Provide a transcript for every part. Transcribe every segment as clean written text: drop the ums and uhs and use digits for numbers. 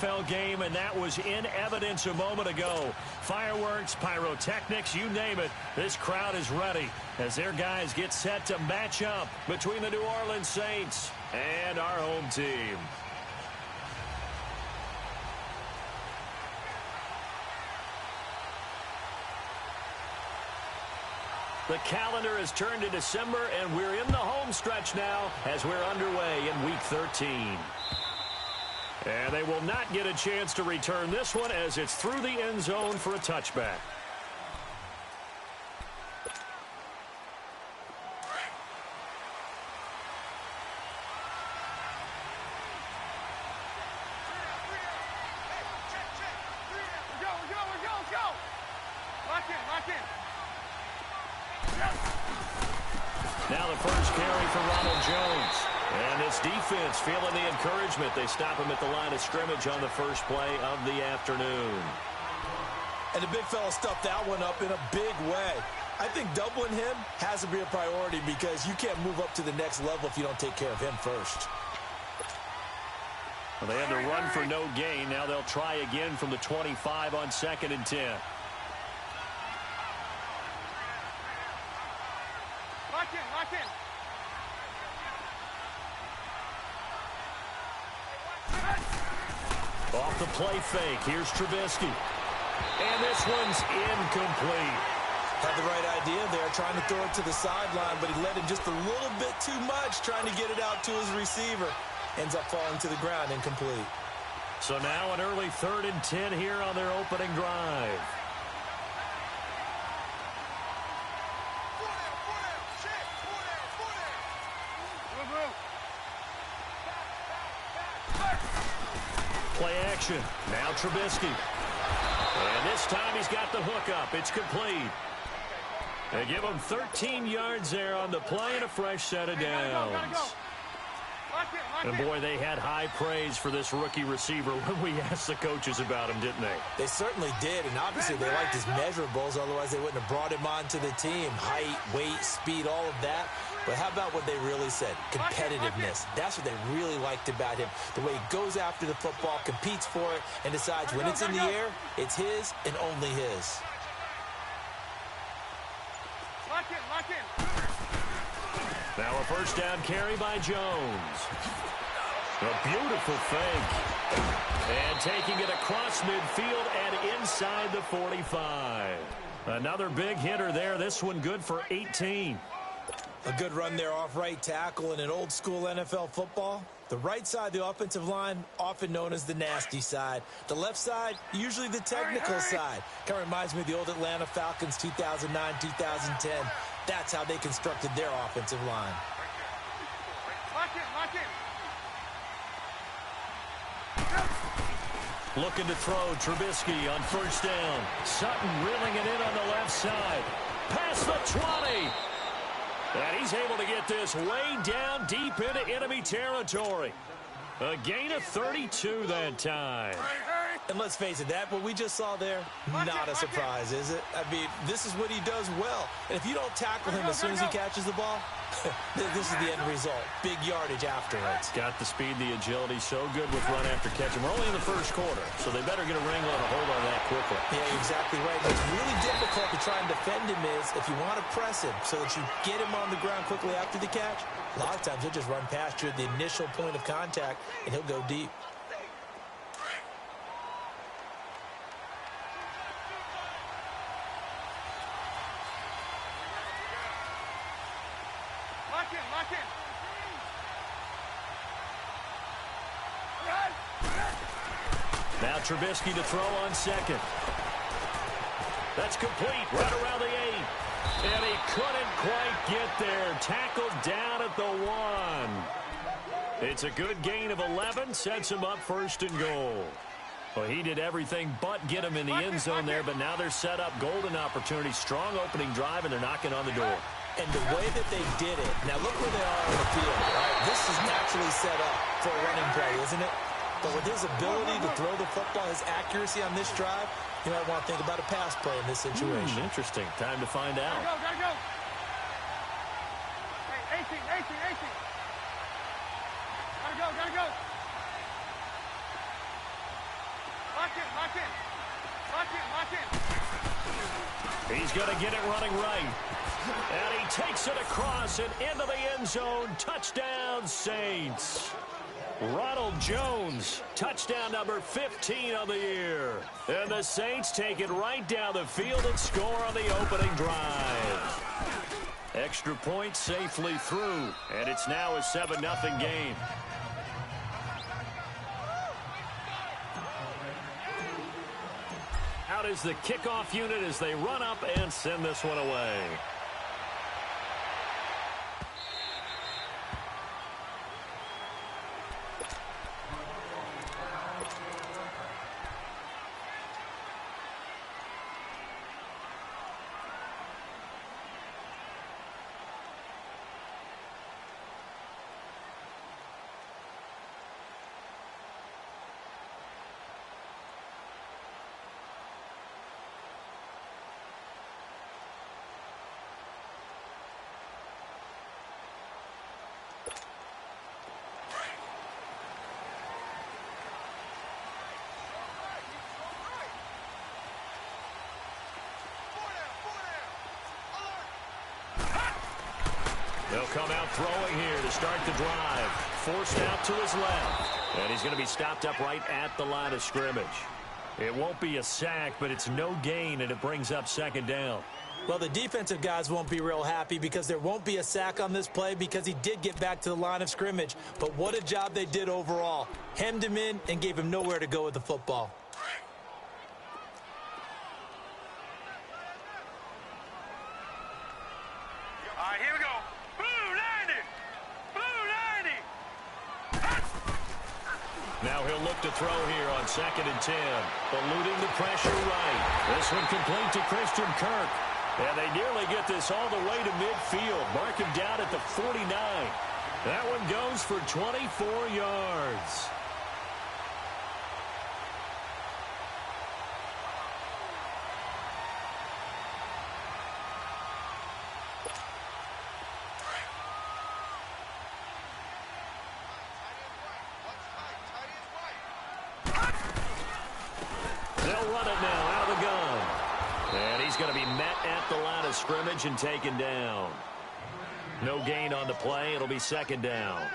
NFL game, and that was in evidence a moment ago. Fireworks, pyrotechnics, you name it. This crowd is ready as their guys get set to match up between the New Orleans Saints and our home team. The calendar has turned to December, and we're in the home stretch now as we're underway in Week 13. And they will not get a chance to return this one as it's through the end zone for a touchback. Now the first carry for Ronald Jones. And this defense feeling the encouragement. They stop him at the line of scrimmage on the first play of the afternoon. And the big fella stuffed that one up in a big way. I think doubling him has to be a priority because you can't move up to the next level if you don't take care of him first. Well, they had to run for no gain. Now they'll try again from the 25 on 2nd and 10. Lock in. Off the play fake. Here's Trubisky. And this one's incomplete. Had the right idea there, trying to throw it to the sideline, but he let it just a little bit too much, trying to get it out to his receiver. Ends up falling to the ground, incomplete. So now an early 3rd and 10 here on their opening drive. Play action. Now Trubisky. And this time he's got the hook up. It's complete. They give him 13 yards there on the play and a fresh set of downs. And boy, they had high praise for this rookie receiver when we asked the coaches about him, didn't they? They certainly did, and obviously they liked his measurables, otherwise they wouldn't have brought him onto the team. Height, weight, speed, all of that. But how about what they really said? Competitiveness. That's what they really liked about him. The way he goes after the football, competes for it, and decides when it's in the air, it's his and only his. Lock in. Now a first down carry by Jones. A beautiful fake. And taking it across midfield and inside the 45. Another big hitter there. This one good for 18. A good run there off right tackle in an old-school NFL football. The right side of the offensive line, often known as the nasty side. The left side, usually the technical side. Kind of reminds me of the old Atlanta Falcons 2009, 2010. That's how they constructed their offensive line. Lock in. Looking to throw Trubisky on first down. Sutton reeling it in on the left side. Past the 20. And he's able to get this way down deep into enemy territory. A gain of 32 that time. And let's face it, that what we just saw there, not a surprise, is it? I mean, this is what he does well. And if you don't tackle him as soon as he catches the ball, this is the end result. Big yardage afterwards. Got the speed, the agility, so good with run after catch. And we're only in the first quarter, so they better get a wrangle and a hold on that quickly. Yeah, you're exactly right. What's really difficult to try and defend him is if you want to press him so that you get him on the ground quickly after the catch, a lot of times he'll just run past you at the initial point of contact, and he'll go deep. Lock in. Now Trubisky to throw on second. That's complete right around the 8. And he couldn't quite get there. Tackled down at the 1. It's a good gain of 11. Sets him up 1st and goal. Well, he did everything but get him in the end zone there, but now they're set up. Golden opportunity. Strong opening drive, and they're knocking on the door. And the way that they did it, now look where they are on the field. Right? This is naturally set up for a running play, isn't it? But with his ability to throw the football, his accuracy on this drive, you might want to think about a pass play in this situation. Interesting. Time to find out. Gotta go. Hey, 18. Gotta go. lock in. Lock in, lock in. He's going to get it running right. And he takes it across and into the end zone. Touchdown, Saints. Ronald Jones, touchdown number 15 of the year. And the Saints take it right down the field and score on the opening drive. Extra point safely through, and it's now a 7-0 game. Out is the kickoff unit as they run up and send this one away. They'll come out throwing here to start the drive. Forced out to his left. And he's going to be stopped up right at the line of scrimmage. It won't be a sack, but it's no gain, and it brings up second down. Well, the defensive guys won't be real happy because there won't be a sack on this play because he did get back to the line of scrimmage. But what a job they did overall. Hemmed him in and gave him nowhere to go with the football. All right, here we go. Blue 90. Blue 90. Now he'll look to throw here on 2nd and 10. Eluding the pressure right. This one complete to Christian Kirk. And they nearly get this all the way to midfield. Mark him down at the 49. That one goes for 24 yards. They'll run it now out of the gun. And he's going to be met at the line of scrimmage and taken down. No gain on the play. It'll be second down.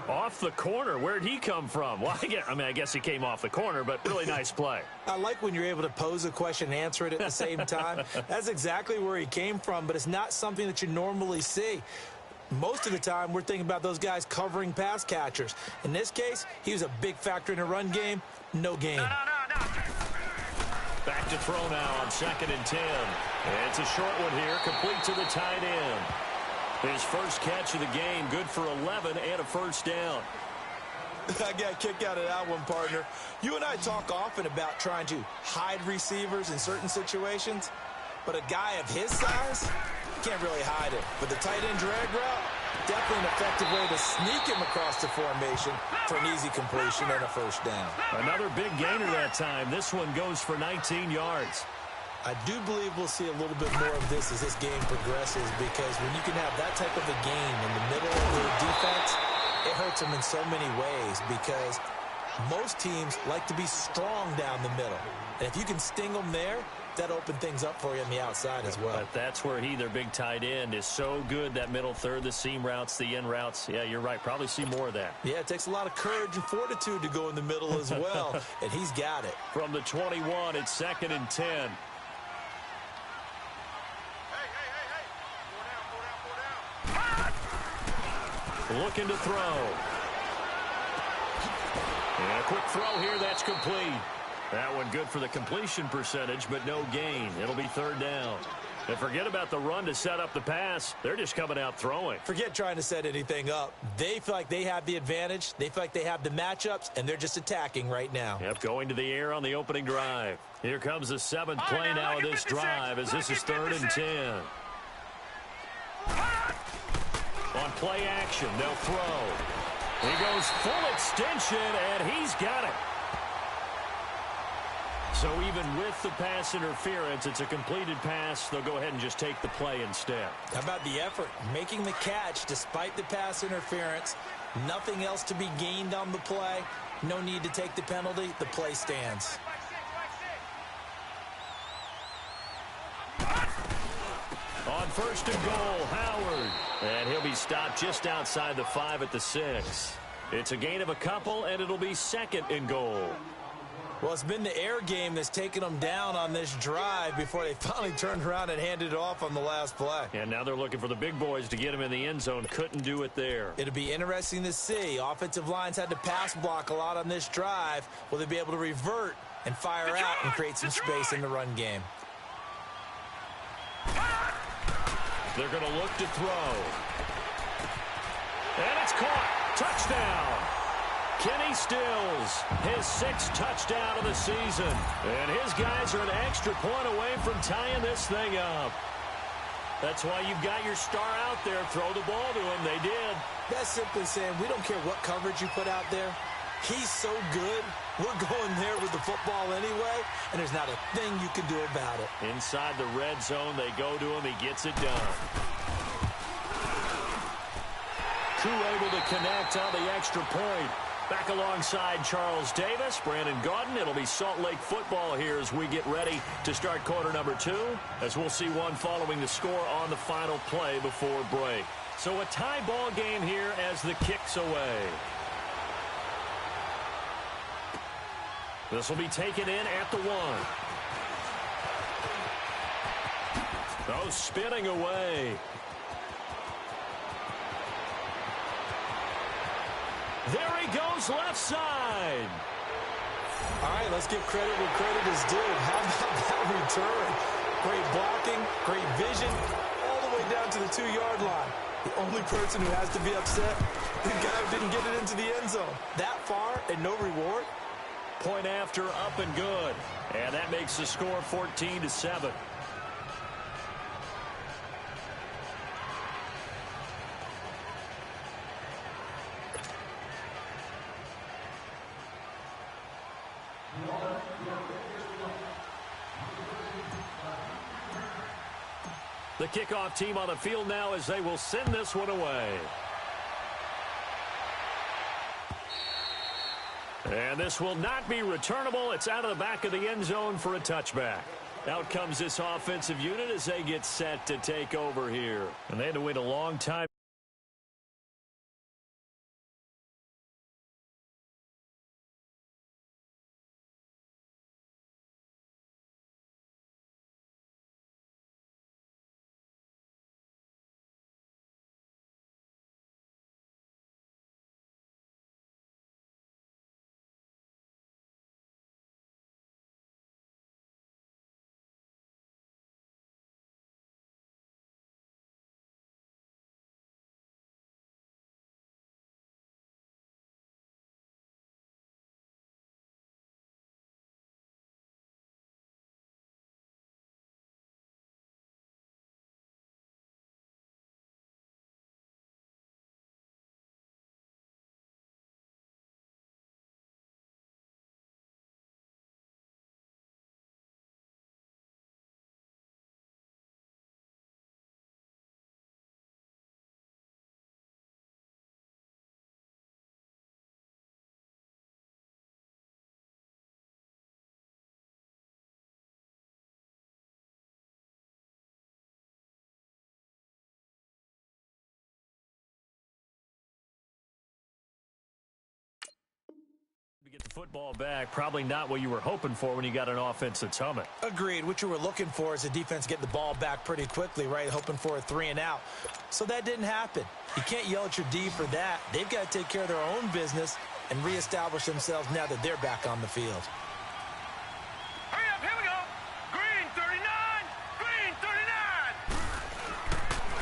Off the corner. Where'd he come from? Well, I guess he came off the corner, but really nice play. I like when you're able to pose a question and answer it at the same time. That's exactly where he came from, but it's not something that you normally see. Most of the time, we're thinking about those guys covering pass catchers. In this case, he was a big factor in the run game. No gain. No. Back to throw now on 2nd and 10. It's a short one here, complete to the tight end. His first catch of the game, good for 11 and a first down. I got a kick out of that one, partner. You and I talk often about trying to hide receivers in certain situations, but a guy of his size can't really hide him. But the tight end drag route, definitely an effective way to sneak him across the formation for an easy completion and a first down. Another big gainer that time. This one goes for 19 yards. I do believe we'll see a little bit more of this as this game progresses because when you can have that type of a game in the middle of the defense, it hurts them in so many ways because most teams like to be strong down the middle. And if you can sting them there, that open things up for you on the outside as well. But that's where their big tight end, is so good, that middle third, the seam routes, the in routes. Yeah, you're right. Probably see more of that. Yeah, it takes a lot of courage and fortitude to go in the middle as well, and he's got it. From the 21, it's 2nd and 10. Hey. Four down. Looking to throw. And a quick throw here, that's complete. That one good for the completion percentage, but no gain. It'll be third down. And forget about the run to set up the pass. They're just coming out throwing. Forget trying to set anything up. They feel like they have the advantage. They feel like they have the matchups, and they're just attacking right now. Yep, going to the air on the opening drive. Here comes the 7th play now of this drive as this is 3rd and 10. On play action, they'll throw. He goes full extension, and he's got it. So even with the pass interference, it's a completed pass. They'll go ahead and just take the play instead. How about the effort? Making the catch despite the pass interference. Nothing else to be gained on the play. No need to take the penalty. The play stands. On first and goal, Howard. And he'll be stopped just outside the 5 at the 6. It's a gain of a couple, and it'll be second and goal. Well, it's been the air game that's taken them down on this drive before they finally turned around and handed it off on the last play. And now they're looking for the big boys to get him in the end zone. Couldn't do it there. It'll be interesting to see. Offensive lines had to pass block a lot on this drive. Will they be able to revert and fire out and create some space in the run game? They're going to look to throw. And it's caught. Touchdown. Kenny Stills, his 6th touchdown of the season. And his guys are an extra point away from tying this thing up. That's why you've got your star out there. Throw the ball to him. They did. That's simply saying we don't care what coverage you put out there. He's so good. We're going there with the football anyway, and there's not a thing you can do about it. Inside the red zone, they go to him. He gets it done. Crew able to connect on the extra point. Back alongside Charles Davis, Brandon Gaudin. It'll be Salt Lake football here as we get ready to start quarter number 2, as we'll see one following the score on the final play before break. So a tie ball game here as the kick's away. This will be taken in at the 1. Oh, spinning away. There he goes, left side. All right, let's give credit where credit is due. How about that return? Great blocking, great vision, all the way down to the 2-yard line. The only person who has to be upset, the guy who didn't get it into the end zone. That far and no reward? Point after, up and good. And that makes the score 14-7. The kickoff team on the field now as they will send this one away. And this will not be returnable. It's out of the back of the end zone for a touchback. Out comes this offensive unit as they get set to take over here. And they had to wait a long time. To get the football back, probably not what you were hoping for when you got an offense that's humming. Agreed. What you were looking for is a defense getting the ball back pretty quickly, right? Hoping for a 3 and out. So that didn't happen. You can't yell at your D for that. They've got to take care of their own business and reestablish themselves now that they're back on the field. Hurry up, here we go. Green 39, green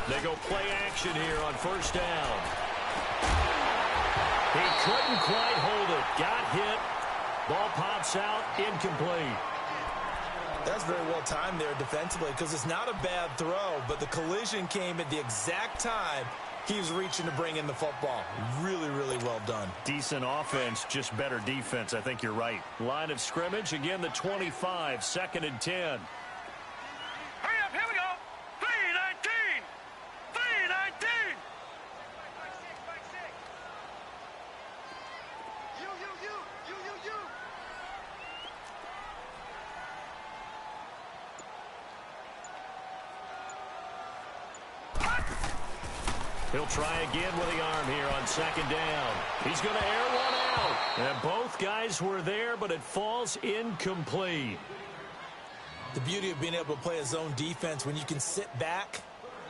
39. They go play action here on first down. He couldn't quite hold it. Got hit. Ball pops out. Incomplete. That's very well timed there defensively because it's not a bad throw, but the collision came at the exact time he was reaching to bring in the football. Really, really well done. Decent offense, just better defense. I think you're right. Line of scrimmage, again, the 25, 2nd and 10. Hurry up, here we go. 319, 319. He'll try again with the arm here on second down. He's going to air one out. And both guys were there, but it falls incomplete. The beauty of being able to play a zone defense when you can sit back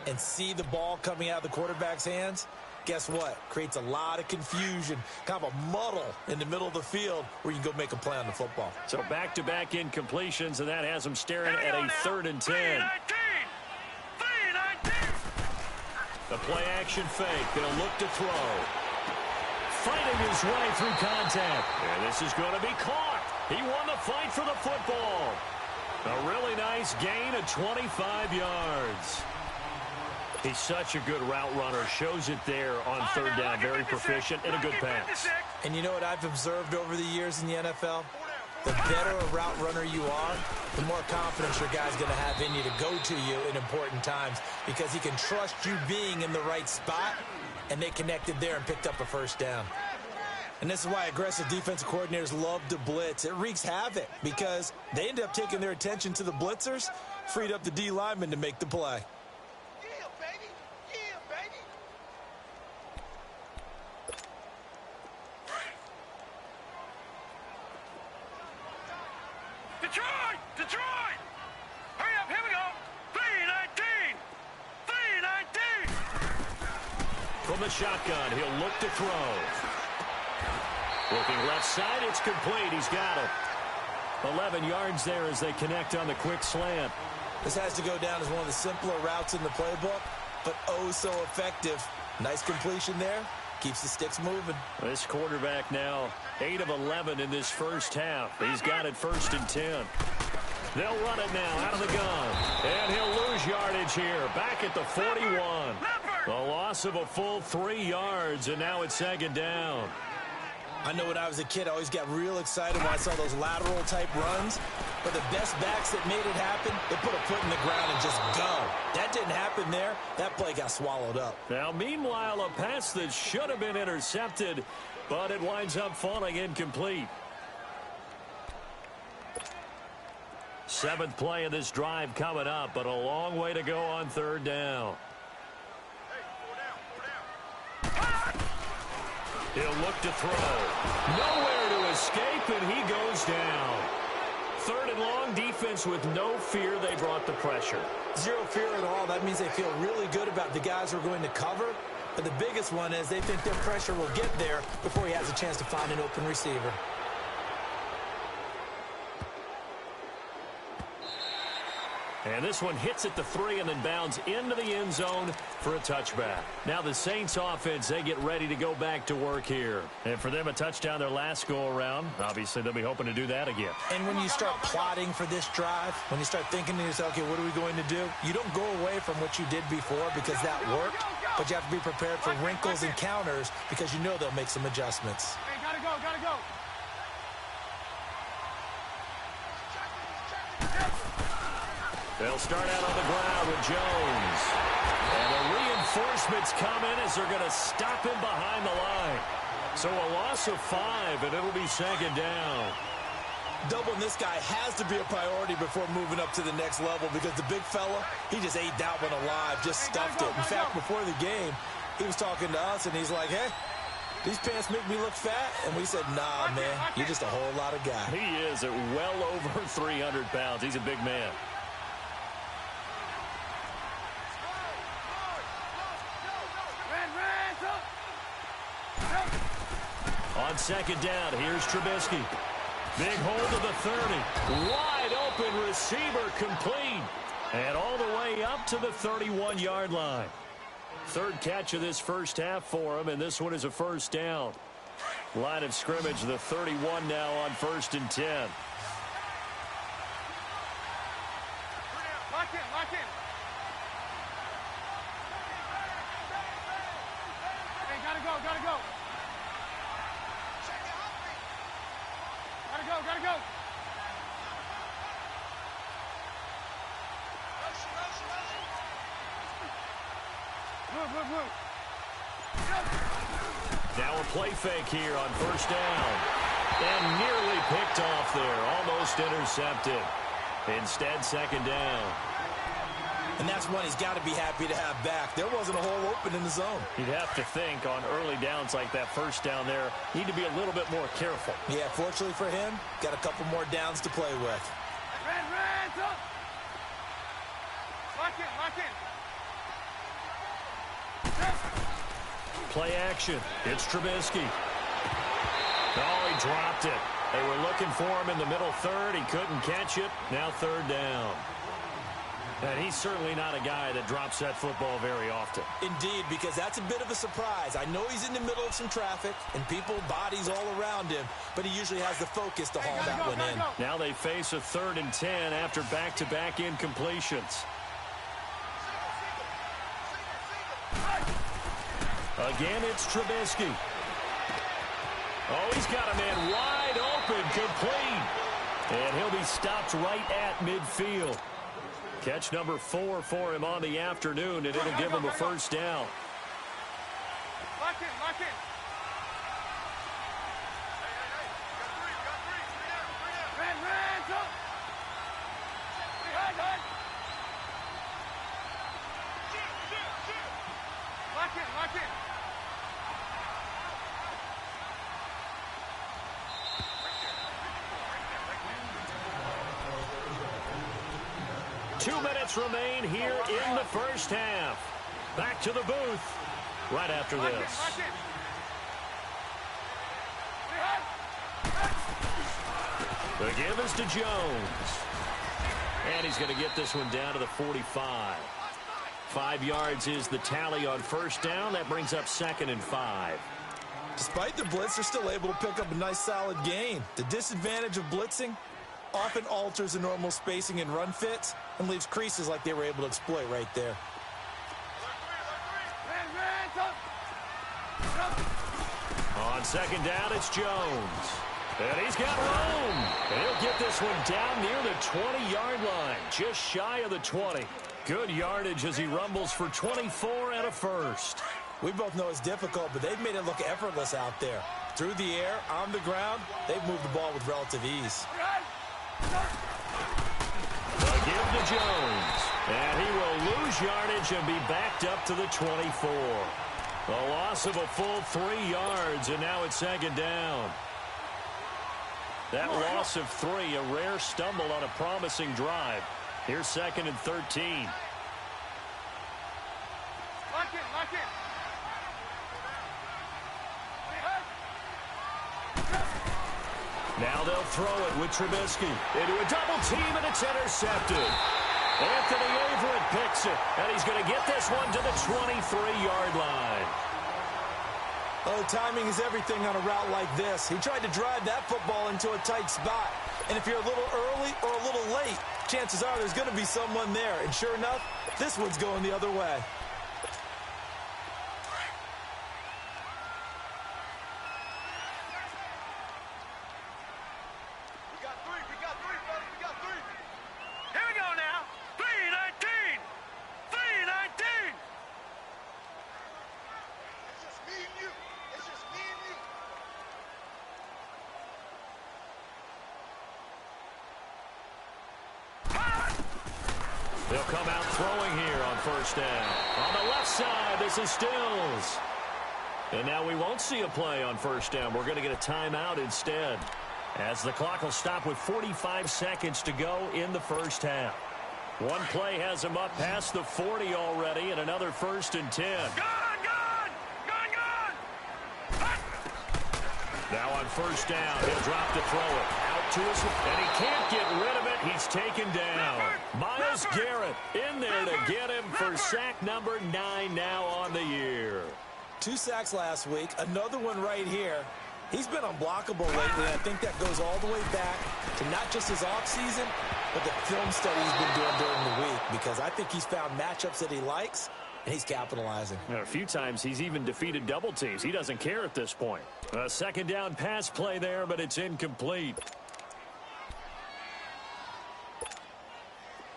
and see the ball coming out of the quarterback's hands, guess what? Creates a lot of confusion, kind of a muddle in the middle of the field where you can go make a play on the football. So back-to-back incompletions, and that has him staring at a 3rd and 10. The play-action fake. Going to look to throw. Fighting his way through contact. And this is going to be caught. He won the fight for the football. A really nice gain of 25 yards. He's such a good route runner. Shows it there on 3rd down. Very proficient and a good pass. And you know what I've observed over the years in the NFL? The better a route runner you are, the more confidence your guy's going to have in you to go to you in important times because he can trust you being in the right spot, and they connected there and picked up a 1st down. And this is why aggressive defensive coordinators love to blitz. It wreaks havoc because they end up taking their attention to the blitzers, freed up the D lineman to make the play. Detroit! Hurry up, here we go! 3-19! 3-19! From the shotgun, he'll look to throw. Looking left side, it's complete. He's got it. 11 yards there as they connect on the quick slant. This has to go down as one of the simpler routes in the playbook, but oh so effective. Nice completion there. Keeps the sticks moving. This quarterback now 8 of 11 in this first half. He's got it 1st and 10. They'll run it now out of the gun. And he'll lose yardage here. Back at the 41. The loss of a full 3 yards, and now it's 2nd down. I know when I was a kid, I always got real excited when I saw those lateral-type runs. But the best backs that made it happen, they put a foot in the ground and just go. That didn't happen there. That play got swallowed up. Now, meanwhile, a pass that should have been intercepted, but it winds up falling incomplete. 7th play of this drive coming up, but a long way to go on 3rd down. He'll look to throw. Nowhere to escape, and he goes down. 3rd and long, defense with no fear. They brought the pressure. Zero fear at all. That means they feel really good about the guys who are going to cover. But the biggest one is they think their pressure will get there before he has a chance to find an open receiver. And this one hits at the 3 and then bounds into the end zone for a touchback. Now the Saints offense, they get ready to go back to work here. And for them, a touchdown their last go-around. Obviously, they'll be hoping to do that again. And when you start plotting for this drive, when you start thinking to yourself, okay, what are we going to do? You don't go away from what you did before because that worked, but you have to be prepared for wrinkles and counters because you know they'll make some adjustments. Hey, gotta go, gotta go. They'll start out on the ground with Jones. And the reinforcements come in as they're going to stop him behind the line. So a loss of 5, and it'll be 2nd down. Doubling this guy has to be a priority before moving up to the next level because the big fella, he just ate that one alive, just stuffed it. In fact, before the game, he was talking to us, and he's like, hey, these pants make me look fat. And we said, nah, man, you're just a whole lot of guy. He is at well over 300 pounds. He's a big man. On 2nd down, here's Trubisky. Big hold of the 30. Wide open receiver complete. And all the way up to the 31-yard line. 3rd catch of this first half for him, and this one is a 1st down. Line of scrimmage, the 31 now on 1st and 10. Lock in, lock in. Hey, gotta go, gotta go. Gotta go, gotta go. Move, move, move. Now a play fake here on 1st down. And nearly picked off there. Almost intercepted. Instead, 2nd down. And that's one he's got to be happy to have back. There wasn't a hole open in the zone. You'd have to think on early downs like that first down there, need to be a little bit more careful. Yeah, fortunately for him, got a couple more downs to play with. Red, up. Lock in. Play action. It's Trubisky. Oh, he dropped it. They were looking for him in the middle third. He couldn't catch it. Now third down. And he's certainly not a guy that drops that football very often. Indeed, because that's a bit of a surprise. I know he's in the middle of some traffic and people, bodies all around him, but he usually has the focus to haul that one in. Now they face a 3rd and 10 after back-to-back incompletions. Again, it's Trubisky. Oh, he's got a man wide open, complete. And he'll be stopped right at midfield. Catch number 4 for him on the afternoon, and it'll give him a first down. Lock in. Red, up. Behind. Lock in. 2 minutes remain here in the first half. Back to the booth right after this. The give is to Jones. And he's going to get this one down to the 45. 5 yards is the tally on first down. That brings up 2nd and 5. Despite the blitz, they're still able to pick up a nice solid gain. The disadvantage of blitzing often alters the normal spacing and run fits and leaves creases like they were able to exploit right there. On 2nd down, it's Jones. And he's got room. And he'll get this one down near the 20-yard line, just shy of the 20. Good yardage as he rumbles for 24 and a first. We both know it's difficult, but they've made it look effortless out there. Through the air, on the ground, they've moved the ball with relative ease. The give to Jones. And he will lose yardage and be backed up to the 24. A loss of a full 3 yards, and now it's 2nd down. That loss of 3, a rare stumble on a promising drive. Here's 2nd and 13. Lock in. Now they'll throw it with Trubisky into a double team, and it's intercepted. Anthony Everett picks it, and he's going to get this one to the 23-yard line. Oh, timing is everything on a route like this. He tried to drive that football into a tight spot. And if you're a little early or a little late, chances are there's going to be someone there. And sure enough, this one's going the other way. They'll come out throwing here on first down. On the left side, this is Stills. And now we won't see a play on first down. We're going to get a timeout instead, as the clock will stop with 45 seconds to go in the first half. One play has him up past the 40 already, and another 1st and 10. Gone! Now on first down, he'll drop to throw it. Out to his, and he can't get rid of it. He's taken down. Myles Garrett in there to get him for sack number 9 now on the year. 2 sacks last week, another one right here. He's been unblockable lately. I think that goes all the way back to not just his offseason, but the film study he's been doing during the week, because I think he's found matchups that he likes, and he's capitalizing. A few times he's even defeated double teams. He doesn't care at this point. A 2nd down pass play there, but it's incomplete.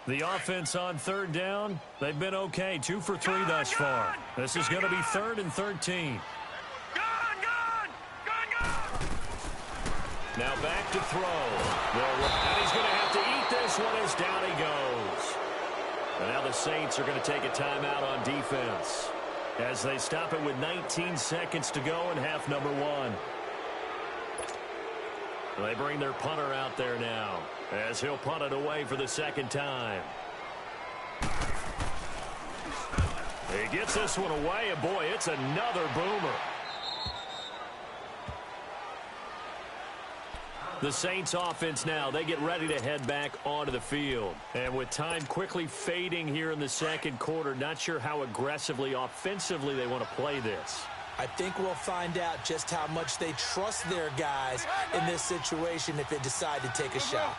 The offense on 3rd down, they've been okay. 2 for 3 thus far. This is going to be 3rd and 13. Now back to throw. And he's going to have to eat this one as down he goes. And now the Saints are going to take a timeout on defense as they stop it with 19 seconds to go in half number one. They bring their punter out there now as he'll punt it away for the second time. He gets this one away, and boy, it's another boomer. The Saints offense now, they get ready to head back onto the field. And with time quickly fading here in the second quarter, not sure how aggressively, offensively they want to play this. I think we'll find out just how much they trust their guys in this situation if they decide to take a shot.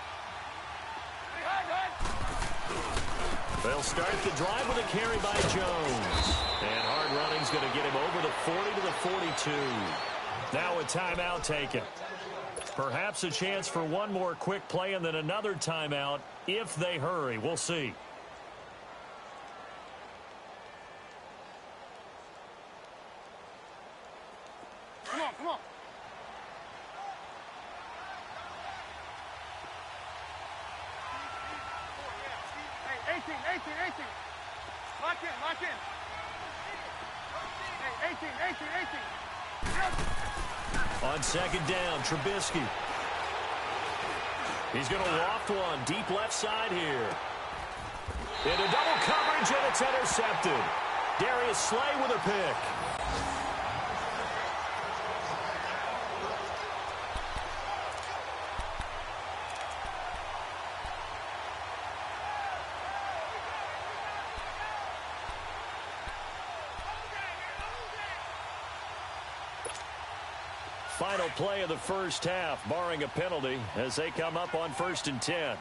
They'll start the drive with a carry by Jones. And hard running's going to get him over the 40 to the 42. Now a timeout taken. Perhaps a chance for one more quick play and then another timeout if they hurry. We'll see. Come on, come on. Hey, 18. Lock in. Hey, 18. On second down, Trubisky. He's going to loft one deep left side here. Into double coverage, and it's intercepted. Darius Slay with a pick. Final play of the first half, barring a penalty, as they come up on 1st and 10.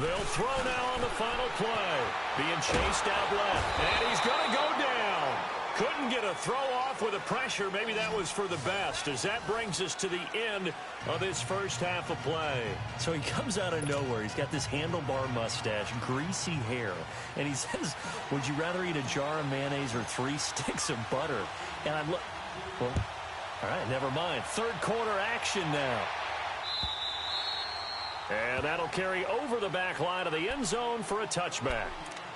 They'll throw now on the final play. Being chased out left, and he's going to go down. Couldn't get a throw off with the pressure. Maybe that was for the best, as that brings us to the end of this first half of play. So he comes out of nowhere. He's got this handlebar mustache, greasy hair, and he says, would you rather eat a jar of mayonnaise or 3 sticks of butter? And I'm well, all right, never mind. Third quarter action now. And that'll carry over the back line of the end zone for a touchback.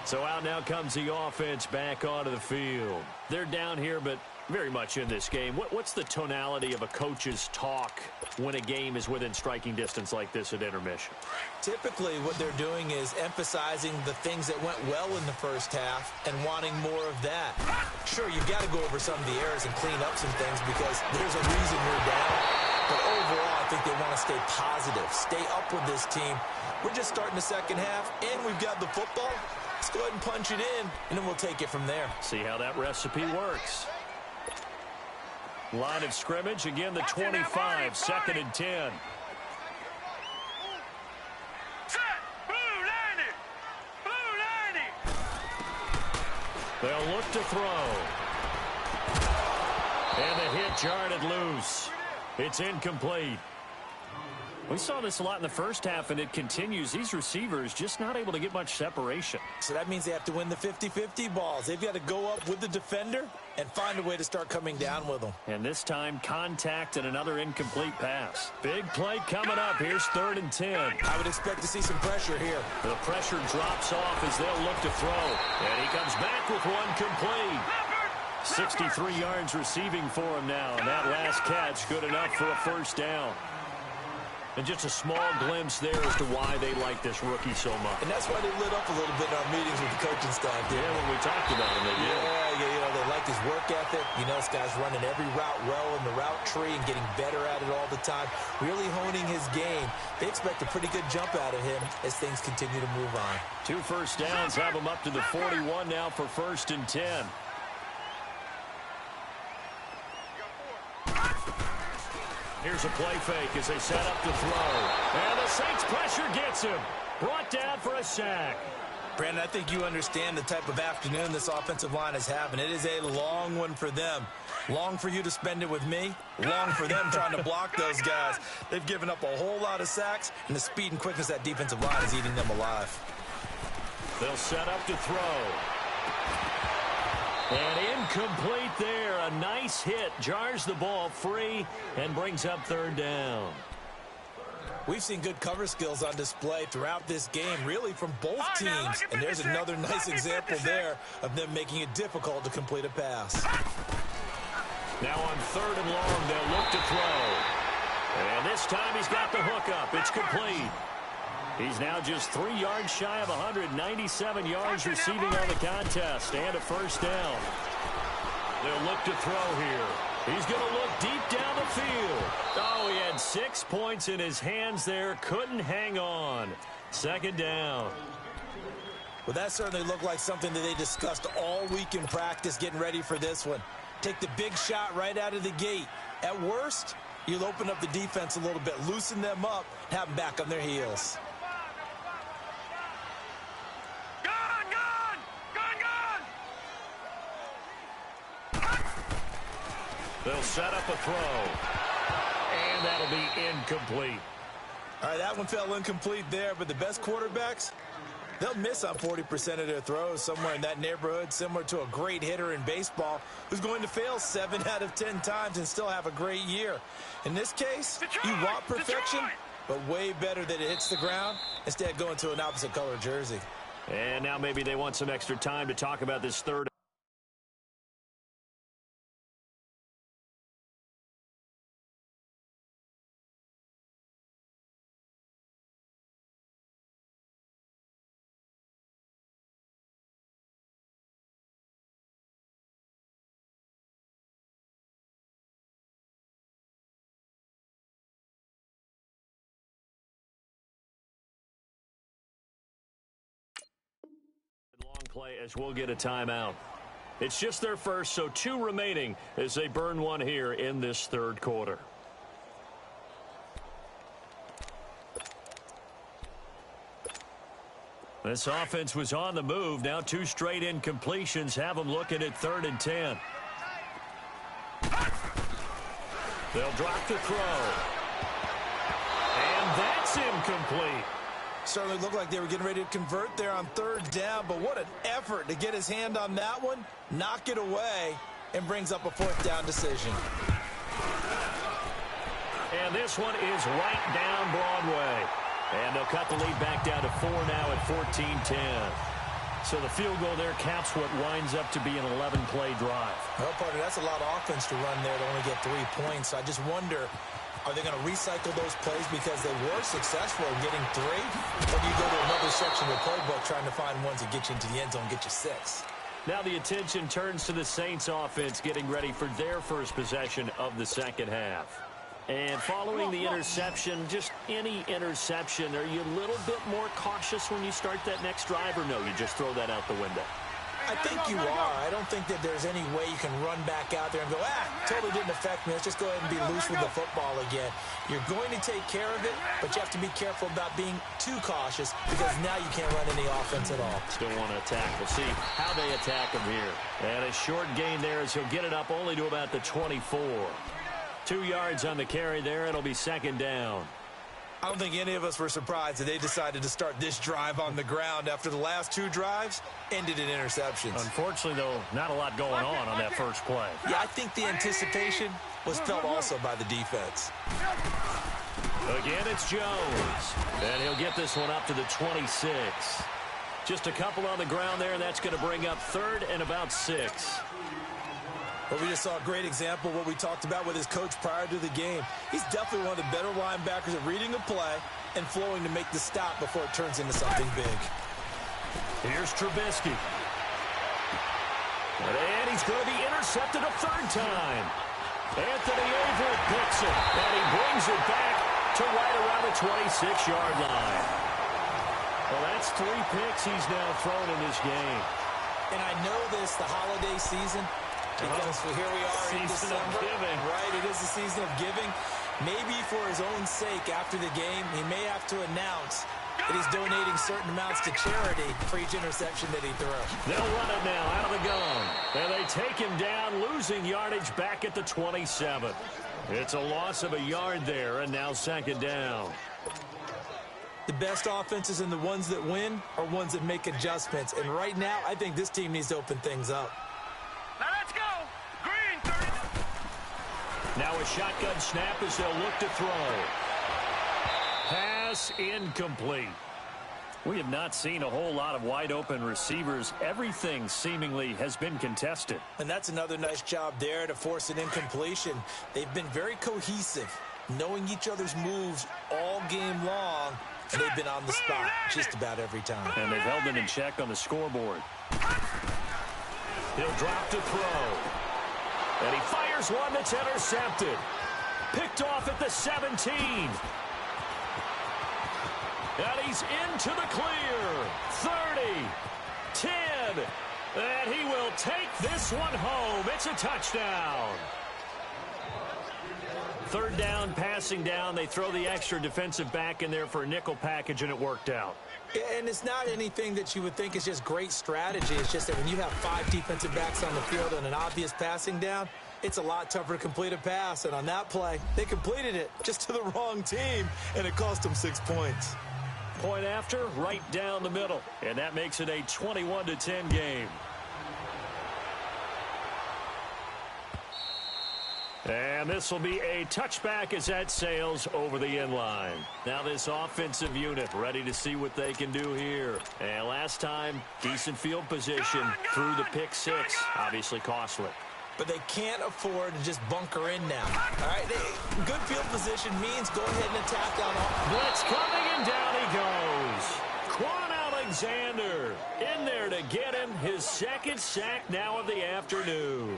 So out now comes the offense back onto the field. They're down here, but very much in this game. What's the tonality of a coach's talk when a game is within striking distance like this at intermission? Typically, what they're doing is emphasizing the things that went well in the first half and wanting more of that. Sure, you've got to go over some of the errors and clean up some things because there's a reason you're down. But overall, I think they want to stay positive, stay up with this team. We're just starting the second half, and we've got the football. Let's go ahead and punch it in, and then we'll take it from there. See how that recipe works. Line of scrimmage, again, the 25, 2nd and 10. They'll look to throw. And the hit jarred it loose. It's incomplete. We saw this a lot in the first half, and it continues. These receivers just not able to get much separation. So that means they have to win the 50-50 balls. They've got to go up with the defender and find a way to start coming down with them. And this time, contact and another incomplete pass. Big play coming up. Here's 3rd and 10. I would expect to see some pressure here. The pressure drops off as they'll look to throw. And he comes back with one complete. 63 yards receiving for him now. And that last catch good enough for a first down. And just a small glimpse there as to why they like this rookie so much. And that's why they lit up a little bit in our meetings with the coaching staff. Yeah, when we talked about him, they did. Yeah, they like his work ethic. You know, this guy's running every route well in the route tree and getting better at it all the time. Really honing his game. They expect a pretty good jump out of him as things continue to move on. 2 first downs have him up to the 41 now for 1st and 10. Here's a play fake as they set up to throw. And the Saints pressure gets him. Brought down for a sack. Brandon, I think you understand the type of afternoon this offensive line is having. It is a long one for them. Long for you to spend it with me. Long for them trying to block those guys. They've given up a whole lot of sacks, and the speed and quickness of that defensive line is eating them alive. They'll set up to throw. And incomplete there. A nice hit. Jars the ball free and brings up 3rd down. We've seen good cover skills on display throughout this game, really from both teams. And there's another nice example there of them making it difficult to complete a pass. Now on 3rd and long, they'll look to throw. And this time he's got the hook up. It's complete. He's now just 3 yards shy of 197 yards receiving on the contest and a first down. They'll look to throw here. He's going to look deep down the field. Oh, he had 6 points in his hands there. Couldn't hang on. 2nd down. Well, that certainly looked like something that they discussed all week in practice getting ready for this one. Take the big shot right out of the gate. At worst, you'll open up the defense a little bit, loosen them up, have them back on their heels. They'll set up a throw. And that'll be incomplete. All right, that one fell incomplete there, but the best quarterbacks, they'll miss on 40% of their throws, somewhere in that neighborhood, similar to a great hitter in baseball who's going to fail 7 out of 10 times and still have a great year. In this case, you want perfection, but way better that it hits the ground instead of going to an opposite color jersey. And now maybe they want some extra time to talk about this third. Long play as we'll get a timeout. It's just their first, so 2 remaining as they burn one here in this 3rd quarter. This offense was on the move. Now 2 straight incompletions have them looking at 3rd and 10. They'll drop the throw. And that's incomplete. Certainly looked like they were getting ready to convert there on 3rd down, but what an effort to get his hand on that one, knock it away, and brings up a 4th down decision. And this one is right down Broadway. And they'll cut the lead back down to 4 now at 14-10. So the field goal there caps what winds up to be an 11-play drive. Well, partner, that's a lot of offense to run there to only get 3 points. I just wonder, are they going to recycle those plays because they were successful in getting 3? Or do you go to another section of the playbook trying to find ones that get you into the end zone and get you 6? Now the attention turns to the Saints offense getting ready for their first possession of the 2nd half. And following the interception, just any interception, are you a little bit more cautious when you start that next drive, or no, you just throw that out the window? I think you are. I don't think that there's any way you can run back out there and go, totally didn't affect me. Let's just go ahead and be loose with the football again. You're going to take care of it, but you have to be careful about being too cautious because now you can't run any offense at all. Still want to attack. We'll see how they attack him here. And a short gain there as he'll get it up only to about the 24. 2 yards on the carry there. It'll be 2nd down. I don't think any of us were surprised that they decided to start this drive on the ground after the last 2 drives ended in interceptions. Unfortunately, though, not a lot going on that first play. Yeah, I think the anticipation was felt also by the defense. Again, it's Jones. And he'll get this one up to the 26. Just a couple on the ground there, and that's going to bring up 3rd and about 6. Well, we just saw a great example of what we talked about with his coach prior to the game. He's definitely one of the better linebackers at reading a play and flowing to make the stop before it turns into something big. Here's Trubisky. And he's going to be intercepted a 3rd time. Anthony Averett picks it, and he brings it back to right around the 26-yard line. Well, that's 3 picks he's now thrown in this game. And I know this, the holiday season, because here we are in December, right? It is the season of giving. Maybe for his own sake after the game, he may have to announce that he's donating certain amounts to charity for each interception that he throws. They'll run it now out of the gun. And they take him down, losing yardage back at the 27. It's a loss of a yard there, and now 2nd down. The best offenses and the ones that win are ones that make adjustments. And right now, I think this team needs to open things up. Now let's go. Green, 30. Now a shotgun snap as they'll look to throw. Pass incomplete. We have not seen a whole lot of wide-open receivers. Everything seemingly has been contested. And that's another nice job there to force an incompletion. They've been very cohesive, knowing each other's moves all game long, and they've been on the spot just about every time. And they've held them in check on the scoreboard. He'll drop to throw. And he fires one that's intercepted. Picked off at the 17. And he's into the clear. 30, 10, and he will take this one home. It's a touchdown. Third down, passing down. They throw the extra defensive back in there for a nickel package, and it worked out. And it's not anything that you would think is just great strategy. It's just that when you have 5 defensive backs on the field and an obvious passing down, it's a lot tougher to complete a pass. And on that play, they completed it just to the wrong team, and it cost them 6 points. Point after, right down the middle. And that makes it a 21-10 game. And this will be a touchback as that sails over the end line. Now this offensive unit ready to see what they can do here. And last time, decent field position through the pick 6. Obviously costly. But they can't afford to just bunker in now. All right, good field position means go ahead and attack on all. Blitz coming, and down he goes. Quan Alexander in there to get him his second sack now of the afternoon.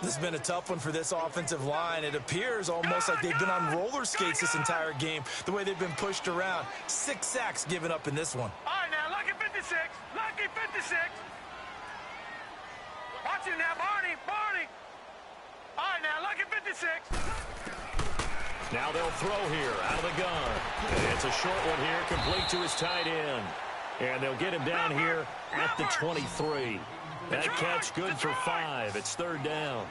This has been a tough one for this offensive line. It appears almost like they've been on roller skates this entire game, the way they've been pushed around. 6 sacks given up in this one. All right, now, lucky 56. Lucky 56. Watch it now, Barney. Barney. All right, now, lucky 56. Now they'll throw here out of the gun. And it's a short one here, complete to his tight end. And they'll get him down here at the 23. That catch good for 5. It's third down.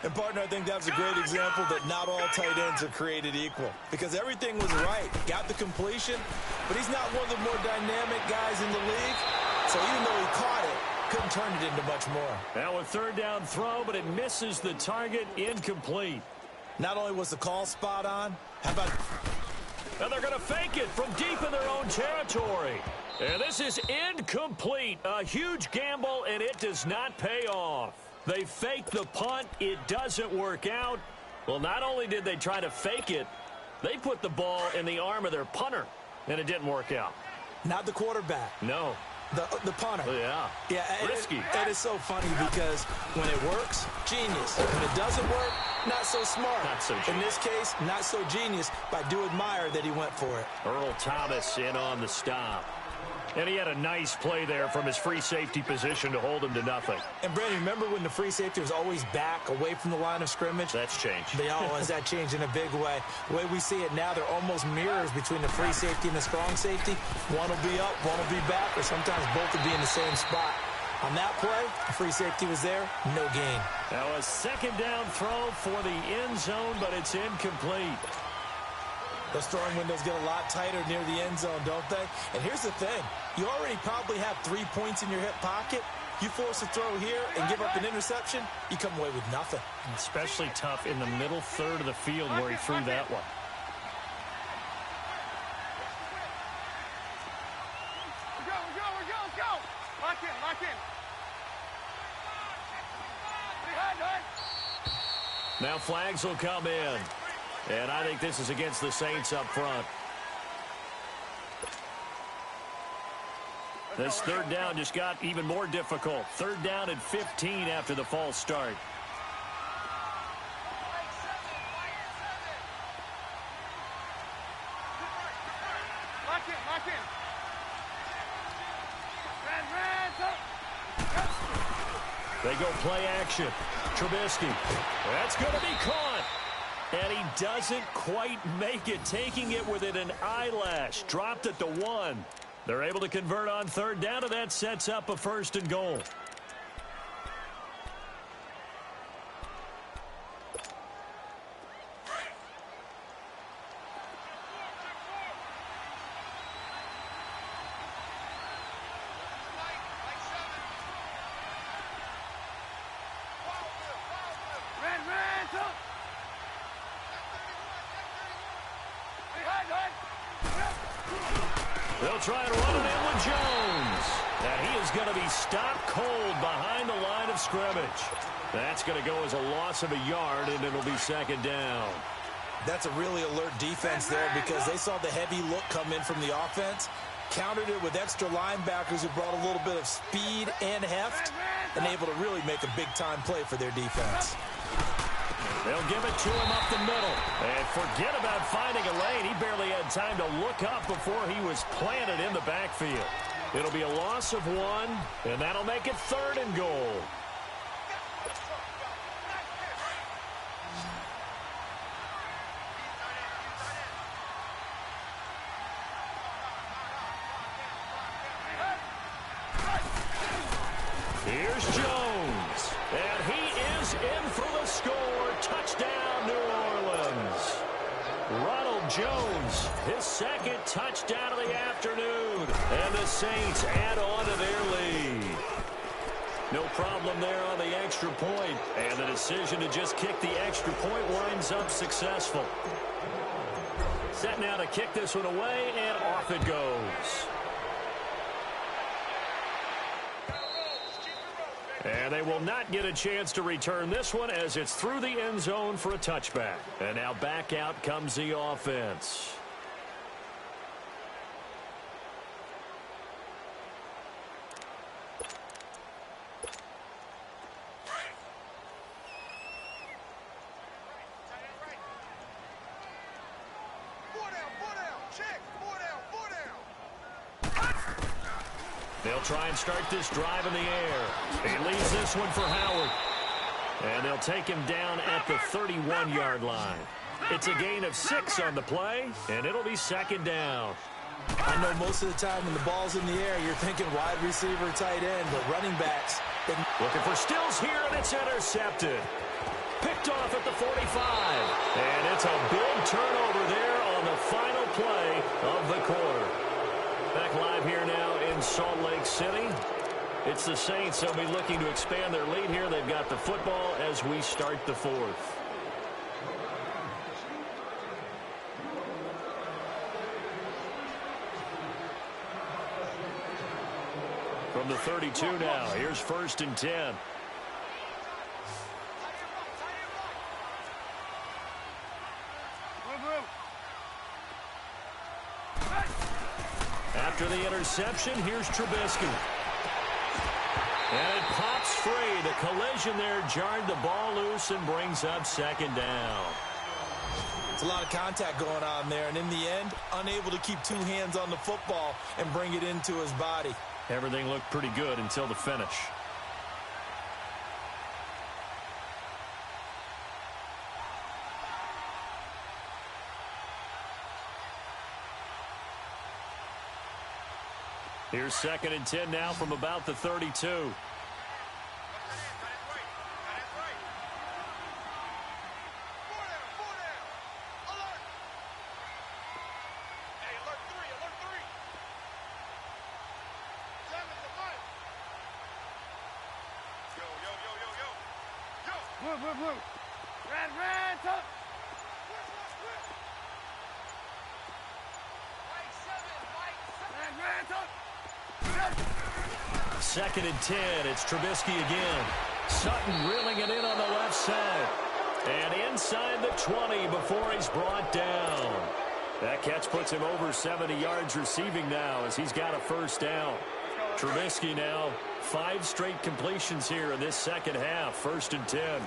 And, partner, I think that was a great example that not all tight ends are created equal. Because everything was right. Got the completion, but he's not one of the more dynamic guys in the league. So even though he caught it, couldn't turn it into much more. Now a third down throw, but it misses the target, incomplete. Not only was the call spot on, how about... And they're going to fake it from deep in their own territory. And this is incomplete. A huge gamble, and it does not pay off. They fake the punt. It doesn't work out. Well, not only did they try to fake it, they put the ball in the arm of their punter, and it didn't work out. Not the quarterback. No. The punter. Yeah. Yeah. Risky. It is so funny because when it works, genius. When it doesn't work, not so smart. Not so genius. In this case, not so genius, but I do admire that he went for it. Earl Thomas in on the stop. And he had a nice play there from his free safety position to hold him to nothing. And, Brandon, remember when the free safety was always back away from the line of scrimmage? That's changed. Has that changed in a big way? The way we see it now, they're almost mirrors between the free safety and the strong safety. One will be up, one will be back, or sometimes both will be in the same spot. On that play, the free safety was there, no gain. Now a second down throw for the end zone, but it's incomplete. Those throwing windows get a lot tighter near the end zone, don't they? And here's the thing. You already probably have 3 points in your hip pocket. You force a throw here and give up an interception, you come away with nothing. Especially tough in the middle third of the field where he threw that one. We're go. Let's go. Lock in. Behind, huh? Now flags will come in. And I think this is against the Saints up front. This third down just got even more difficult. Third down and 15 after the false start. Lock in. They go play action. Trubisky. That's going to be caught. And he doesn't quite make it, taking it within an eyelash. Dropped at the 1. They're able to convert on third down, and that sets up a 1st and goal. They'll try and run it in with Jones. And he is going to be stopped cold behind the line of scrimmage. That's going to go as a loss of a yard, and it'll be second down. That's a really alert defense there because they saw the heavy look come in from the offense, countered it with extra linebackers who brought a little bit of speed and heft, and able to really make a big-time play for their defense. They'll give it to him up the middle. And forget about finding a lane. He barely had time to look up before he was planted in the backfield. It'll be a loss of 1, and that'll make it 3rd and goal. Here's Jones, and he is in for the score. Touchdown, New Orleans. Ronald Jones, his second touchdown of the afternoon, and the Saints add on to their lead. No problem there on the extra point, and the decision to just kick the extra point winds up successful. Set now to kick this one away, and off it goes. And they will not get a chance to return this one as it's through the end zone for a touchback. And now back out comes the offense. They'll try and start this drive in the air. He leaves this one for Howard. And they'll take him down at the 31-yard line. It's a gain of 6 on the play, and it'll be second down. I know most of the time when the ball's in the air, you're thinking wide receiver, tight end, but running backs. Looking for Stills here, and it's intercepted. Picked off at the 45. And it's a big turnover there on the final play of the quarter. Back live here now in Salt Lake City. It's the Saints. They'll be looking to expand their lead here. They've got the football as we start the 4th. From the 32 now, here's 1st and 10. After the interception, here's Trubisky. And it pops free. The collision there jarred the ball loose and brings up second down. It's a lot of contact going on there, and in the end, unable to keep 2 hands on the football and bring it into his body. Everything looked pretty good until the finish. Here's 2nd and 10 now from about the 32. Second and 10, it's Trubisky again. Sutton reeling it in on the left side. And inside the 20 before he's brought down. That catch puts him over 70 yards receiving now as he's got a 1st down. Trubisky now 5 straight completions here in this second half. 1st and 10.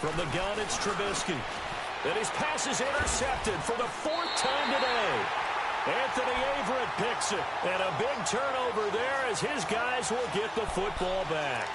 From the gun, it's Trubisky. And his pass is intercepted for the 4th time today. Anthony Averett picks it. And a big turnover there as his guys will get the football back.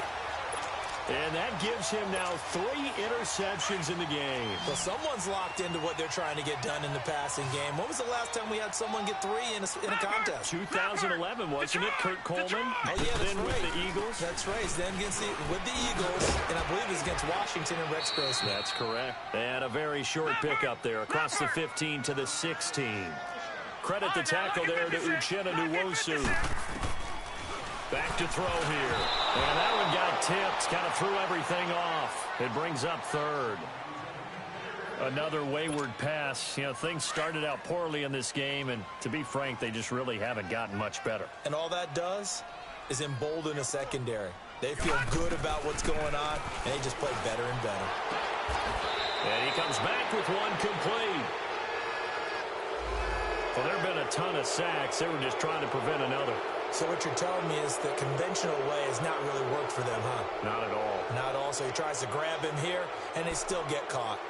And that gives him now 3 interceptions in the game. Well, someone's locked into what they're trying to get done in the passing game. When was the last time we had someone get 3 in a contest? 2011, wasn't it? Kurt Coleman. Oh, yeah, that's then right. with the Eagles. That's right. Then with the Eagles, and I believe it was against Washington and Rex Grossman. That's correct. And a very short pickup there across the 15 to the 16. Credit the tackle there to Uchenna Nwosu. Back to throw here. And that one got tipped. Kind of threw everything off. It brings up 3rd. Another wayward pass. You know, things started out poorly in this game, and to be frank, they just really haven't gotten much better. And all that does is embolden a secondary. They feel good about what's going on, and they just play better and better. And he comes back with one complete. Well, there have been a ton of sacks. They were just trying to prevent another. So what you're telling me is the conventional way has not really worked for them, huh? Not at all. Not at all. So he tries to grab him here, and they still get caught.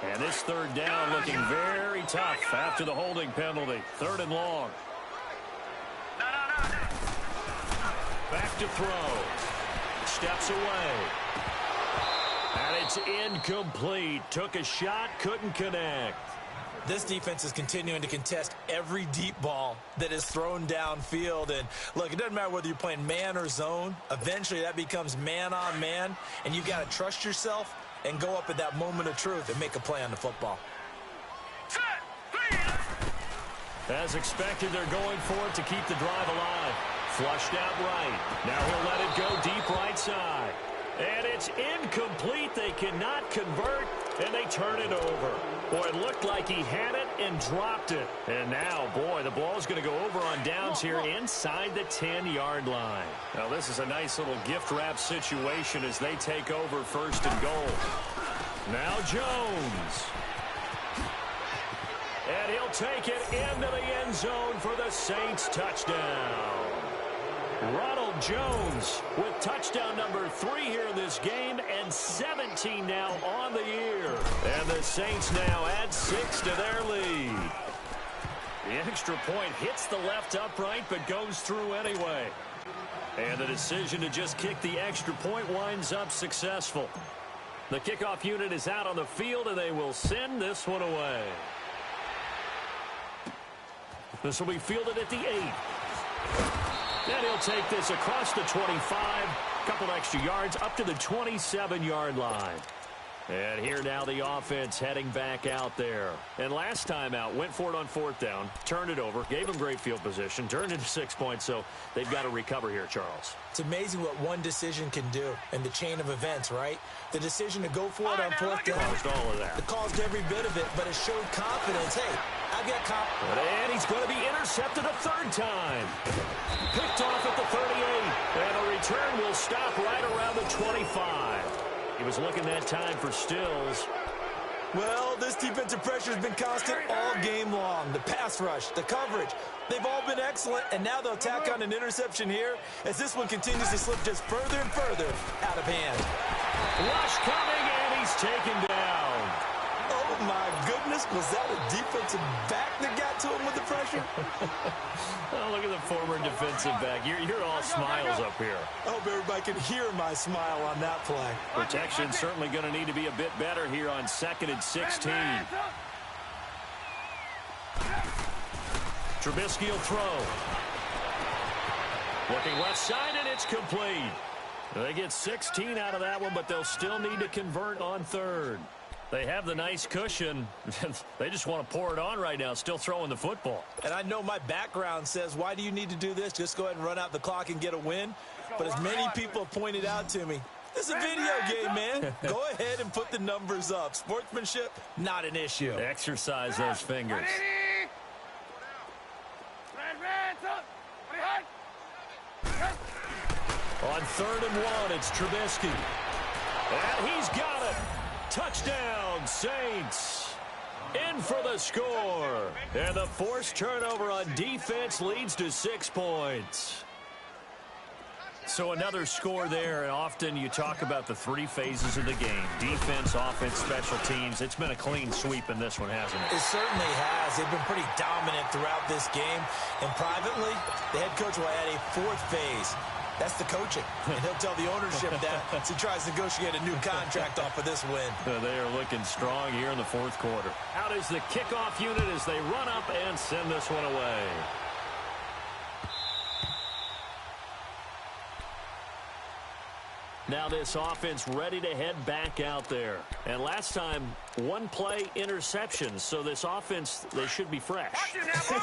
And this 3rd down looking very tough after the holding penalty. 3rd and long. Back to throw. Steps away. And it's incomplete. Took a shot, couldn't connect. This defense is continuing to contest every deep ball that is thrown downfield. And, look, it doesn't matter whether you're playing man or zone. Eventually, that becomes man-on-man, and you've got to trust yourself and go up at that moment of truth and make a play on the football. As expected, they're going for it to keep the drive alive. Flushed out right. Now he'll let it go deep right side. And it's incomplete. They cannot convert, and they turn it over. Boy, it looked like he had it and dropped it. And now, boy, the ball's going to go over on downs here inside the 10-yard line. Now, this is a nice little gift wrap situation as they take over 1st and goal. Now Jones. And he'll take it into the end zone for the Saints touchdown. Ronald Jones with touchdown number 3 here in this game, and 17 now on the year. And the Saints now add 6 to their lead. The extra point hits the left upright but goes through anyway. And the decision to just kick the extra point winds up successful. The kickoff unit is out on the field, and they will send this one away. This will be fielded at the 8. And he'll take this across the 25, a couple extra yards up to the 27-yard line. And here now the offense heading back out there. And last time out, went for it on 4th down, turned it over, gave them great field position, turned into 6 points, so they've got to recover here, Charles. It's amazing what one decision can do in the chain of events, right? The decision to go for it on 4th down. Caused all of that. It caused every bit of it, but it showed confidence. Hey, I've got confidence. And he's going to be intercepted a 3rd time. Picked off at the 38. And a return will stop right around the 25. He was looking that time for Stills. Well, this defensive pressure has been constant all game long. The pass rush, the coverage, they've all been excellent, and now they'll tack on an interception here as this one continues to slip just further and further out of hand. Rush coming, and he's taken down. Oh, my goodness. Was that a defensive back that got to him with the pressure? Oh, look at the former defensive back. You're all smiles up here. I hope everybody can hear my smile on that play. Protection certainly going to need to be a bit better here on 2nd and 16. Trubisky will throw. Looking left side, and it's complete. They get 16 out of that one, but they'll still need to convert on 3rd. They have the nice cushion. They just want to pour it on right now, still throwing the football. And I know my background says, why do you need to do this? Just go ahead and run out the clock and get a win. But as many people have pointed out to me, this is a video game, man. Go ahead and put the numbers up. Sportsmanship, not an issue. Exercise those fingers. On 3rd and 1, it's Trubisky. And he's got it. Touchdown, Saints. In for the score. And the forced turnover on defense leads to 6 points. So another score there, and often you talk about the 3 phases of the game. Defense, offense, special teams. It's been a clean sweep in this one, hasn't it? It certainly has. They've been pretty dominant throughout this game. And privately, the head coach will add a 4th phase. That's the coaching. And he'll tell the ownership that as he tries to negotiate a new contract off of this win. They are looking strong here in the fourth quarter. Out is the kickoff unit as they run up and send this one away. Now this offense ready to head back out there. And last time, one play interception. So this offense, they should be fresh.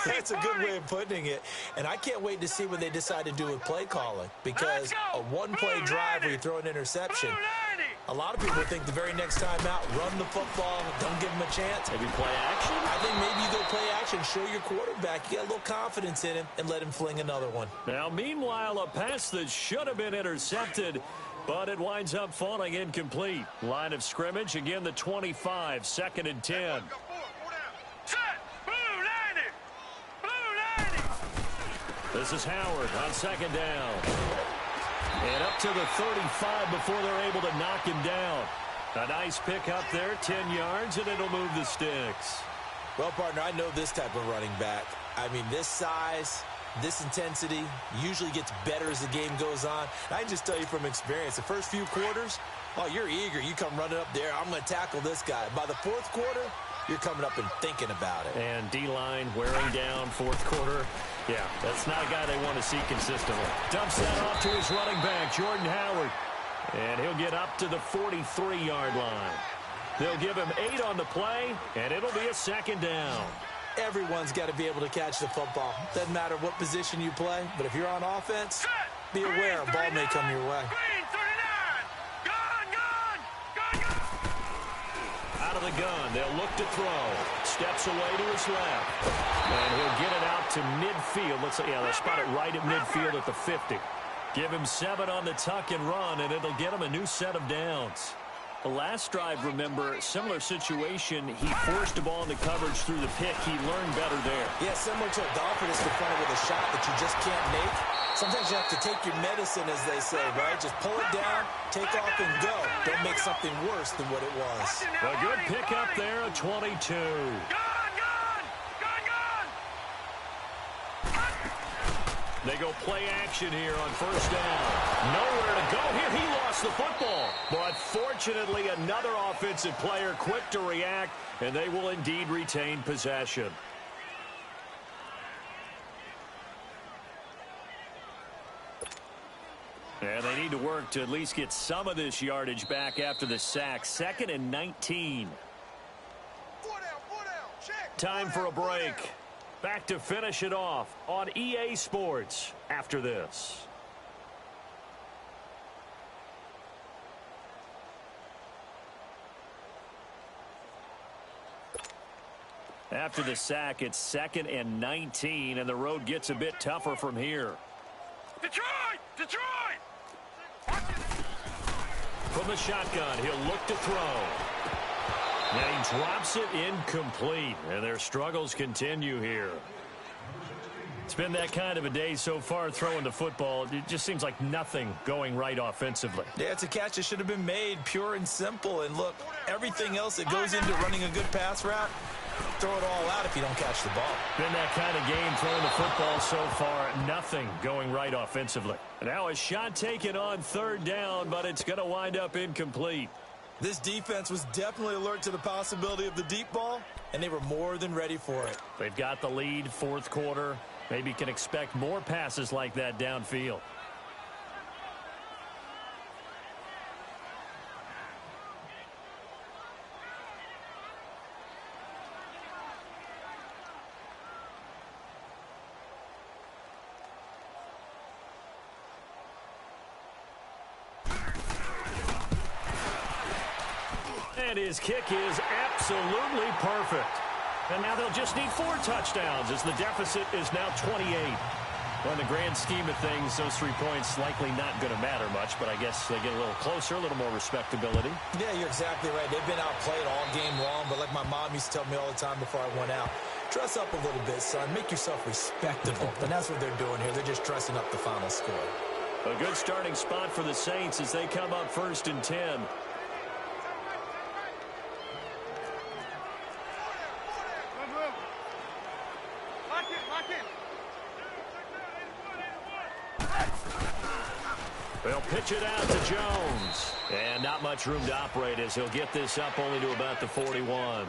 That's a good way of putting it. And I can't wait to see what they decide to do with play calling. Because a one-play drive where you throw an interception, a lot of people think the very next time out, run the football, don't give them a chance. Maybe play action? I think maybe you go play action, show your quarterback, you get a little confidence in him, and let him fling another one. Now, meanwhile, a pass that should have been intercepted, but it winds up falling incomplete. Line of scrimmage, again the 25, 2nd and 10. This is Howard on 2nd down. And up to the 35 before they're able to knock him down. A nice pick up there, 10 yards, and it'll move the sticks. Well, partner, I know this type of running back. I mean, this size, this intensity usually gets better as the game goes on. And I can just tell you from experience, the first few quarters, oh, you're eager. You come running up there. I'm going to tackle this guy. By the fourth quarter, you're coming up and thinking about it. And D-line wearing down fourth quarter. Yeah, that's not a guy they want to see consistently. Dumps that off to his running back, Jordan Howard. And he'll get up to the 43-yard line. They'll give him 8 on the play, and it'll be a 2nd down. Everyone's got to be able to catch the football. Doesn't matter what position you play, but if you're on offense, be aware a ball may come your way. Out of the gun, they'll look to throw. Steps away to his left. And he'll get it out to midfield. They'll spot it right at midfield at the 50. Give him 7 on the tuck and run, and it'll get him a new set of downs. The last drive, remember, similar situation. He forced a ball into coverage through the pick. He learned better there. Yeah, similar to a golfer that's confronted with a shot that you just can't make. Sometimes you have to take your medicine, as they say, right? Just pull it down, take off, and go. Don't make something worse than what it was. A good pick up there, a 22. They go play action here on 1st down. Nowhere to go here. He lost the football. But fortunately, another offensive player quick to react, and they will indeed retain possession. And they need to work to at least get some of this yardage back after the sack. 2nd and 19. Time for a break. Back to finish it off on EA Sports after this. After the sack, it's 2nd and 19, and the road gets a bit tougher from here. Detroit! From the shotgun, he'll look to throw. And he drops it incomplete, and their struggles continue here. It's been that kind of a day so far throwing the football. It just seems like nothing going right offensively. Yeah, it's a catch that should have been made, pure and simple. And look, everything else that goes into running a good pass route, throw it all out if you don't catch the ball. Been that kind of game throwing the football so far. Nothing going right offensively. Now a shot taken on 3rd down, but it's going to wind up incomplete. This defense was definitely alert to the possibility of the deep ball, and they were more than ready for it. They've got the lead, 4th quarter. Maybe can expect more passes like that downfield. And his kick is absolutely perfect. And now they'll just need 4 touchdowns as the deficit is now 28. Well, in the grand scheme of things, those 3 points likely not going to matter much, but I guess they get a little closer, a little more respectability. Yeah, you're exactly right. They've been outplayed all game long, but like my mom used to tell me all the time before I went out, dress up a little bit, son. Make yourself respectable. And that's what they're doing here. They're just dressing up the final score. A good starting spot for the Saints as they come up 1st and 10. They'll pitch it out to Jones. And not much room to operate as he'll get this up only to about the 41.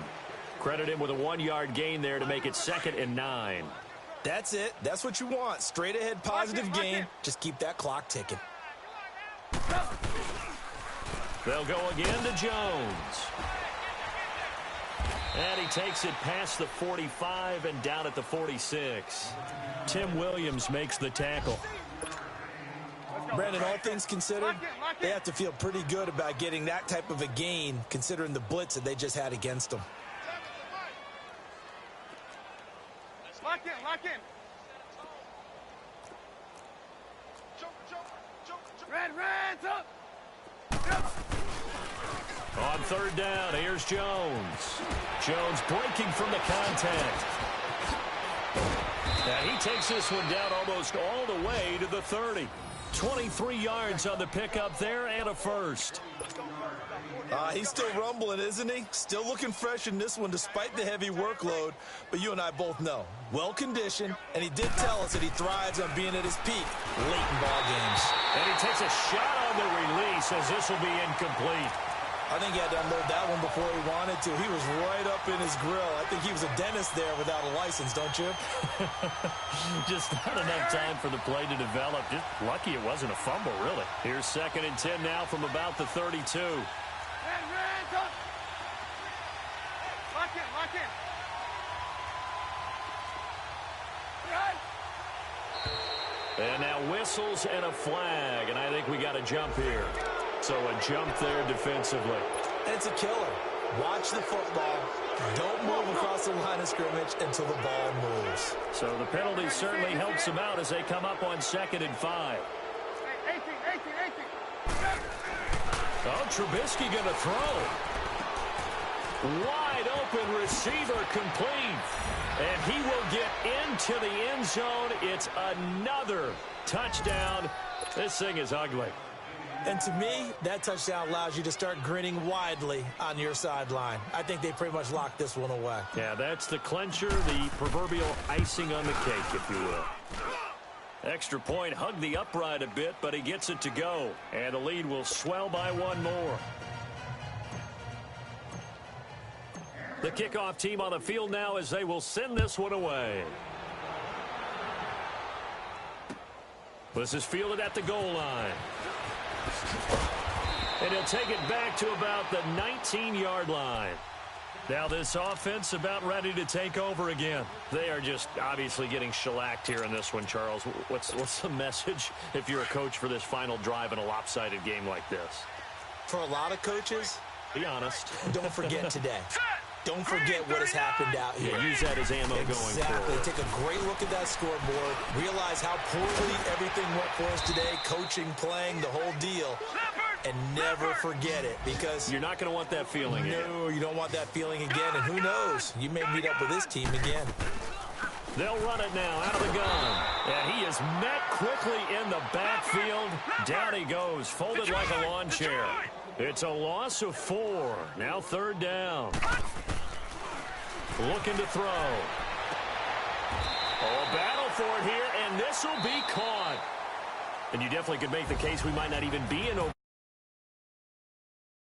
Credit him with a 1-yard gain there to make it 2nd and 9. That's it. That's what you want. Straight ahead positive gain. Just keep that clock ticking. They'll go again to Jones. And he takes it past the 45 and down at the 46. Tim Williams makes the tackle. Brandon, all things considered, they have to feel pretty good about getting that type of a gain considering the blitz that they just had against them. Lock in. Red, up. On 3rd down, here's Jones. Jones breaking from the contact. Now he takes this one down almost all the way to the 30. 23 yards on the pickup there and a first. He's still rumbling, isn't he? Still looking fresh in this one despite the heavy workload. But you and I both know, well-conditioned, and he did tell us that he thrives on being at his peak late in ball games. And he takes a shot on the release as this will be incomplete. I think he had to unload that one before he wanted to. He was right up in his grill. I think he was a dentist there without a license, don't you? Just not enough time for the play to develop. Just lucky it wasn't a fumble, really. Here's 2nd and 10 now from about the 32. Red, up. Lock in. And now whistles and a flag, and I think we got a jump here. So a jump there defensively. It's a killer. Watch the football. Don't move across the line of scrimmage until the ball moves. So the penalty certainly helps them out as they come up on 2nd and 5. 18. Oh, Trubisky going to throw. Wide open receiver complete. And he will get into the end zone. It's another touchdown. This thing is ugly. And to me, that touchdown allows you to start grinning widely on your sideline. I think they pretty much locked this one away. Yeah, that's the clincher, the proverbial icing on the cake, if you will. Extra point, hugged the upright a bit, but he gets it to go. And the lead will swell by 1 more. The kickoff team on the field now as they will send this one away. This is fielded at the goal line. And he'll take it back to about the 19-yard line. Now this offense about ready to take over again. They are just obviously getting shellacked here in this one, Charles. What's the message if you're a coach for this final drive in a lopsided game like this? For a lot of coaches, be honest. Don't forget today. Don't forget what has happened out here. Yeah, use that as ammo going forward. Take a great look at that scoreboard. Realize how poorly everything went for us today. Coaching, playing, the whole deal. And never forget it because you're not going to want that feeling again. No, you don't want that feeling again. And who knows? You may meet up with this team again. They'll run it now out of the gun. And he is met quickly in the backfield. Down he goes, folded like a lawn chair. It's a loss of 4. Now 3rd down. Looking to throw. Oh, a battle for it here, and this will be caught. And you definitely could make the case we might not even be in